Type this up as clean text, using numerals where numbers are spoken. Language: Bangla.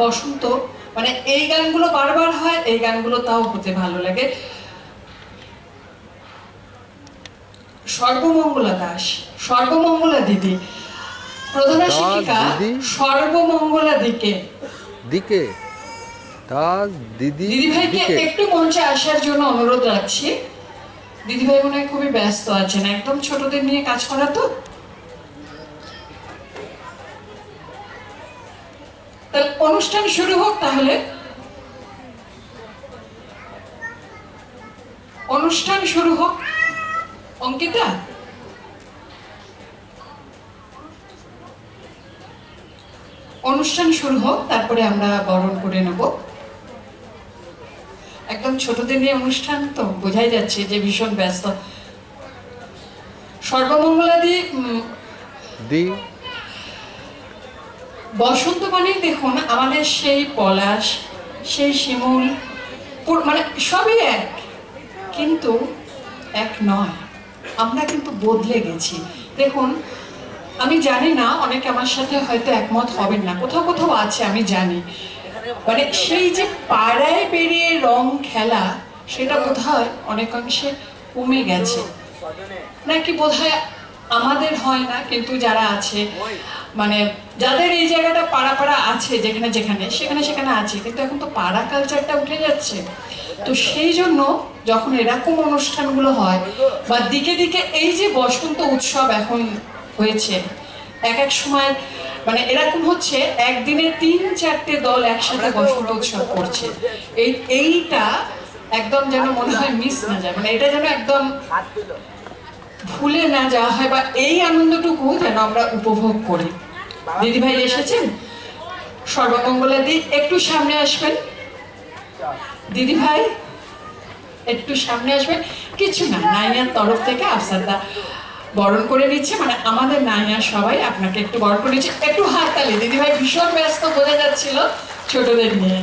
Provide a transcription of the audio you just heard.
বসন্ত, মানে এই গানগুলো বারবার হয়, এই গানগুলো তাও হতে ভালো লাগে। সর্বমঙ্গলা দাস, সর্বমঙ্গলা দিদি, প্রধান শিক্ষিকা সর্বমঙ্গলা দিকে দিকে দাস দিদি। দিদিভাইকে একটু মঞ্চে আসার জন্য অনুরোধ রাখছি। দিদিভাই মনে হয় খুবই ব্যস্ত আছেন, একদম ছোটদের নিয়ে কাজ করা তো। অনুষ্ঠান শুরু হোক তাহলে, অনুষ্ঠান শুরু হোক। অঙ্কিতা, অনুষ্ঠান শুরু হোক, তারপরে আমরা বরণ করে নেব। একদম ছোটদের নিয়ে অনুষ্ঠান তো বোঝাই যাচ্ছে যে ভীষণ ব্যস্ত। সর্বমঙ্গলা দি বসন্ত মানে দেখুন আমাদের সেই পলাশ, সেই শিমুল, মানে সবই এক, কিন্তু এক নয়। আমরা কিন্তু বদলে গেছি। দেখুন, আমি জানি না, অনেকে আমার সাথে হয়তো একমত হবেন না, কোথাও কোথাও আছে আমি জানি, মানে সেই যে পাড়ায় বেরিয়ে রং খেলা, সেটা বোধহয় অনেকাংশে কমে গেছে নাকি বোধহয় আমাদের হয় না, কিন্তু যারা আছে, মানে যাদের এই জায়গাটা পাড়া পাড়া আছে, যেখানে যেখানে সেখানে সেখানে আছে, কিন্তু এখন তো পাড়া কালচারটা উঠে যাচ্ছে। তো সেই জন্য যখন এরকম অনুষ্ঠানগুলো হয়, বা দিকে দিকে এই যে বসন্ত উৎসব এখন হয়েছে, এক এক সময় মানে এরকম হচ্ছে একদিনে ৩-৪টে দল একসাথে বসন্ত উৎসব করছে। এইটা একদম যেন মনে হয় মিস না যায়, মানে এটা যেন একদম ভুলে না যাওয়া হয়, বা এই আনন্দটুকু যেন আমরা উপভোগ করি। দিদিভাই এসেছেন, সর্বমঙ্গলা দি একটু সামনে আসবেন। দিদিভাই একটু সামনে আসবেন। কিছু না, নাইয়ার তরফ থেকে আফসারদা বরণ করে নিচ্ছে, মানে আমাদের নাইয়া সবাই আপনাকে একটু বরণ করে নিচ্ছে। একটু হাততালি, দিদিভাই ভীষণ ব্যস্ত বোঝা যাচ্ছিল ছোটদের নিয়ে।